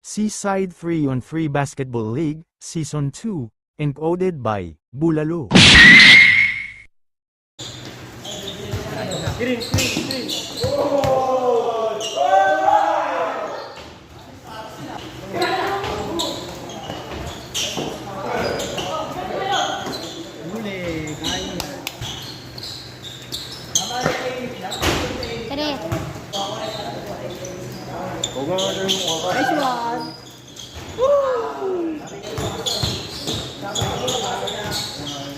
Seaside Free on Free Basketball League, Season 2, encoded by Bulalo. Green. Nice one.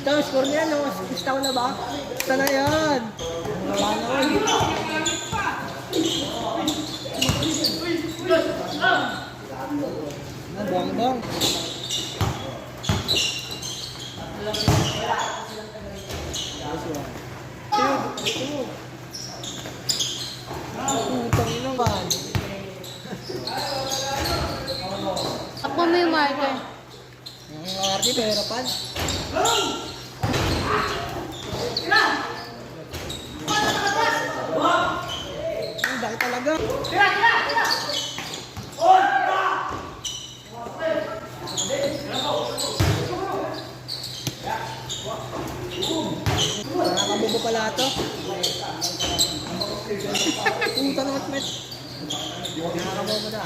Ito, score niya, no? 6 na ba? Ito na yan. Wala na yun. Bang. Putang ina ba? Ako may marker. Ang ardi, pahirapan. Ang dahil talaga. Nakakabobo pala ito. Puta na matmet. Nakakabobo na.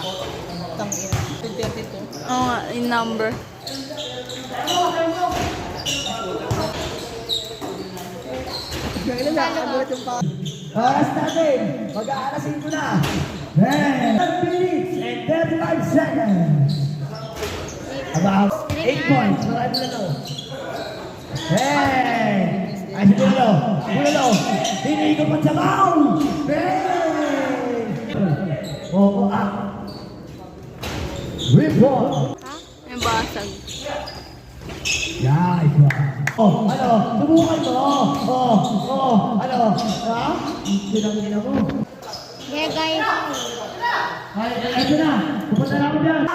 Tangin. 32. Oo nga, yung number. Gano'n na, nakagulat yung pa. Oras natin, mag-aalasin ko na. 10 minutes and 35 seconds. About 8 points. Marami na to. Hey! Ay, si Bulalo. Hinigot pa sa bowl. Hey! Oo, Report. Ha? May basag. Yeah, ito. Oh, ano? Subukan mo. Ano? Ha? Ginang-gina mo. Yeah, guys. Ay, ito na. Pupunta na ako dyan.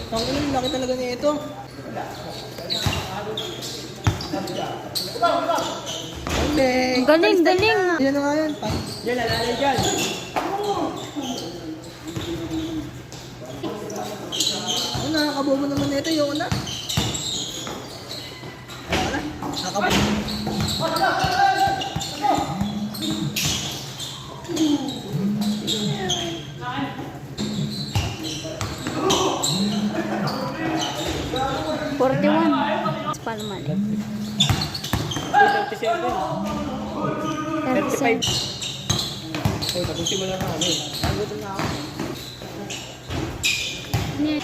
Tangin, laki talaga niya ito. Okay. Galing. Yan na nga yun. Yan, alalay dyan. Ano, nakakabobo naman na ito. Yung na. Ayaw na. Nakakabobo. Palman. 37. 37. Uy, tapusin mo lang na kami. Nagutom na ako. Net.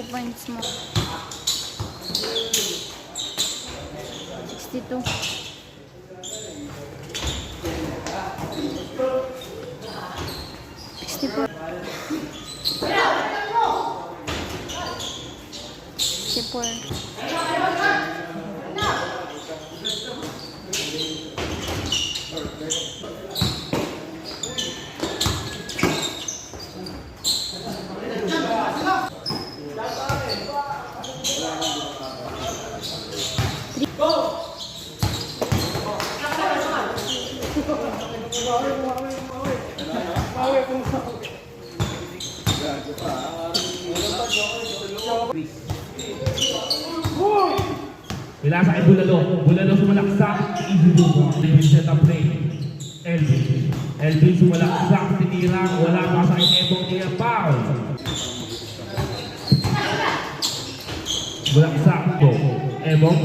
Points mo. 62. 64. 64. Mula sa Bulalo. Bulalo sumalaksak. Easy move. Set up play. Elvin. Elvin sumalaksak. Tinira. Wala pa sa Ebong niya. Foul. Bulaksak. Go. Ebong.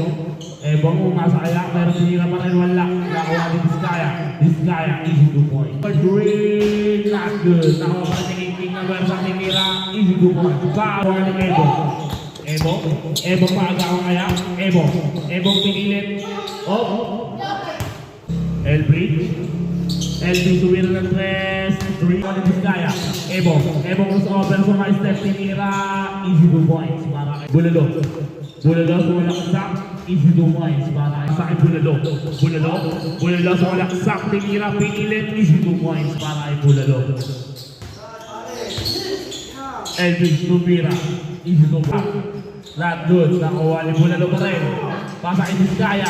Ebong umasaya. Pero tinira pa rin. Wala. Nakuha ni Vizcaya. Vizcaya. Easy 2 point. Green. Not good. Nakuha pa rin yung king number sa tinira. Easy 2 point. Foul ni Ebong. Ebong paagaw kaya. Ebong pinilit. Oh. Elbridge. Elbridge sumira ng 3. 3 on the kaya. Ebong over sa my step. Tinira. Easy 2 points. Para kay Bulalo. Bulalo sumalaksak. Easy 2 points. Para sa kay Bulalo. Bulalo sumalaksak. Tinira. Pinilit. Easy 2 points. Para kay Bulalo. Elbridge sumira. Easy 2 points. Not good. Nakuha ni Bulalo pa rin. Pasa kay Vizcaya.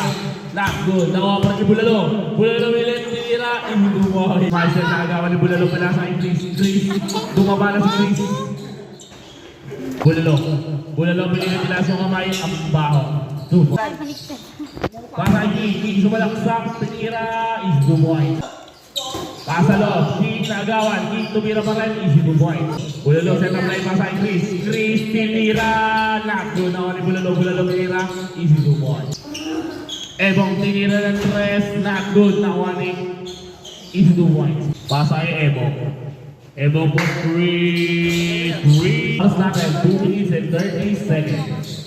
Not good. Nakuha pa ni Bulalo. Bulalo milit. Tinira. Easy 2 points. Marcel nakagawa ni Bulalo pala sa kay Chris. Bumaba na si Chris. Bulalo pinilit nila sa kamay. Ang baho. 2 points. Pasa kay King. Sumalaksak. Tinira. Easy 2 points. Pasa loob, King nagawan, King tumira pa rin, easy 2 points. Bulalo set up line pasa kay Chris tinira, not good. Nakuha ni Bulalo tinira, easy 2 points. Ebong tinira ng 3, not good. Nakuha ni easy 2 points. Pasa kay Ebong po 3. Paras natin, 2 minutes and 30 seconds.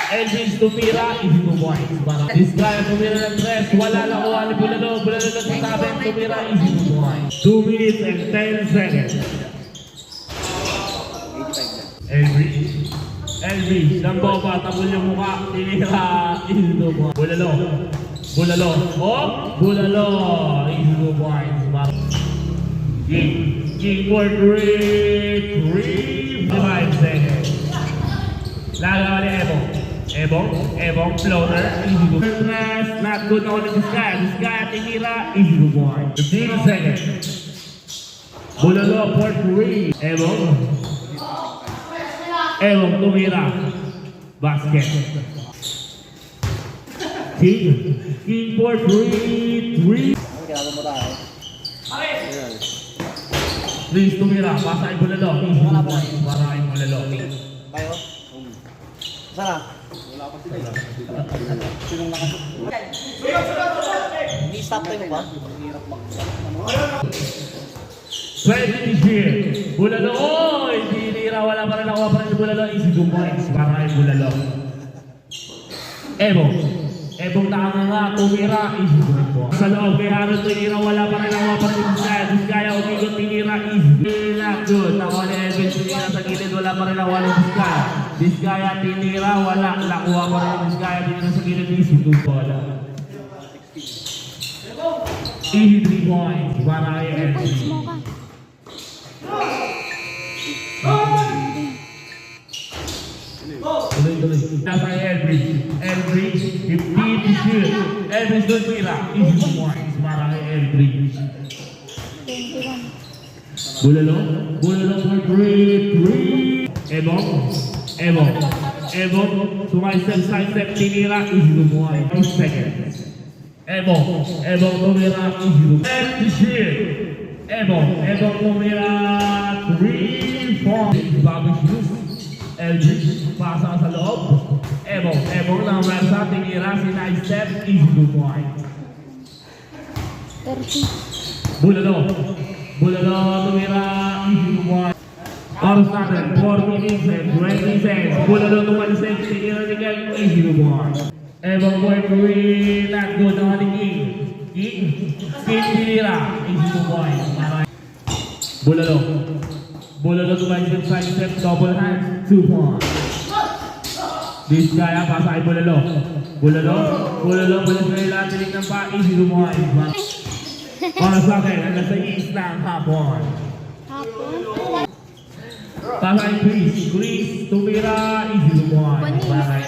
Elvis tumira, easy 2 points. Para Vizcaya tumira ng 3, wala lang kuha ni Bulalo nagsasabi, tumira, easy 2 points. 2 minutes and 10 seconds. Elvis, Lamboba, tabol yung mukha, tinira, easy 2 points. Bulalo, easy 2 points. Para King for 3, 5 seconds. Lagawa ni Ebong, floater, easy to press, not good na ulit Vizcaya, tinira, easy to point. 15 seconds. Bulalo for 3. Ebong tumira. Basket. King for 3. Please tumira, pasa kay Bulalo, easy to point. Para kay Bulalo. Kayo? Sana? Hindi stop time ba? 20 here. Bulalo, tinira, wala pa rin nakuha pa rin Bulalo, easy 2 points para kay Bulalo. Ebong nakanganga, tumira, easy 2 points. Sa loob, kay Harold tinira, wala pa rin nakuha pa rin Vizcaya, umigot, tinira, easy. Not good. Nakuha ni Elvin, tinira sa gilid, wala pa rin nakuha ni Vizcaya, tinira, wala. Nakuha pa rin Vizcaya, tinira sa gilid, easy 2 points. Easy 3 points para kay Elvin. Tuloy. Nasa kay Elbridge, 15 to shoot. Elbridge doon tira, easy 2 points para kay Elbridge. 21. Bulalo for 3. Ebong, side-step, tinira, easy 2 points. 5 seconds. Ebong tumira, easy 2 points. To shoot. Ebong tumira, 3 points. Bago shoot. Elbridge, pasa sa loob. Ebong ng Versa, tinira, side-step, easy 2 points. 30. Bulalo, tumira, easy 2 points. Oras natin, 4 minutes and 20 seconds. Bulalo tumalisip, tinira ni Kel, easy 2 points. Ebong boy, not good naman ni King, tinira, easy 2 points. Bulalo. Bulalo to my side step, double hand, 2 points. Vizcaya, pasa kay Bulalo. Bulalo, balik na nila, tinignan pa, easy to point. Para sa akin, hanggang sa east ng hapon. Hapon. Pasa kay Chris, tumira, easy to point. Para kay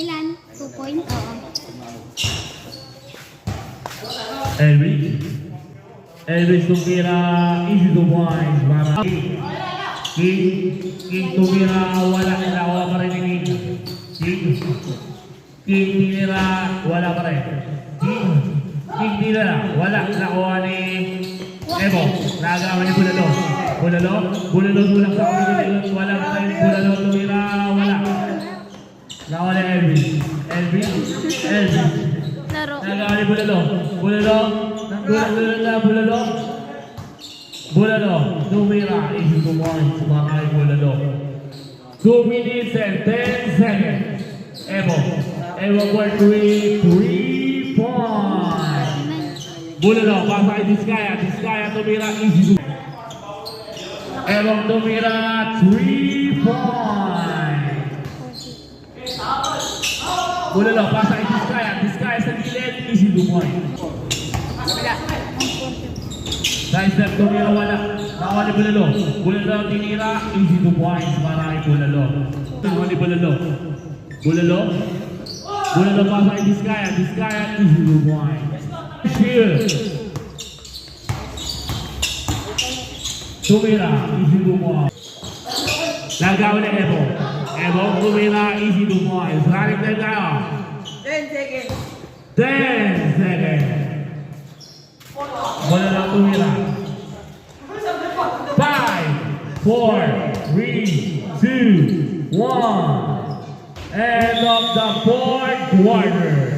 Ilan? 2 points? Oo. Elvis tumira, easy to point. Para King tumira, wala pa rin ni King tinira, wala pa rin. King tinira, wala. Nakuha ni Evo. Nagawa ni Bulalo. Bulalo tulang sa kapitid. Wala pa rin. Bulalo tumira, wala. Nakuha ni Elvis. Laro. Nagawa ni Bulalo. Bulalo, tumira, easy to point. Sumakay Bulalo. 2 minutes and 10 seconds. Evo for 3 points. Bulalo, pasa kay Vizcaya tumira, easy to Evo tumira, 3 points. Bulalo, pasa kay Vizcaya sa gilid, easy to point. Side step tumira, wala. Nakuha ni Bulalo tinira, easy to point para kay Bulalo. Nakuha ni Bulalo pasa kay Vizcaya, easy to point. Shield. Tumira, easy to point. Nagawa ni Evo tumira, easy to point. Running time tayo. 10 seconds. 10 seconds. Bulalo tumira. 5, 4, 3, 2, 1. End of the fourth quarter.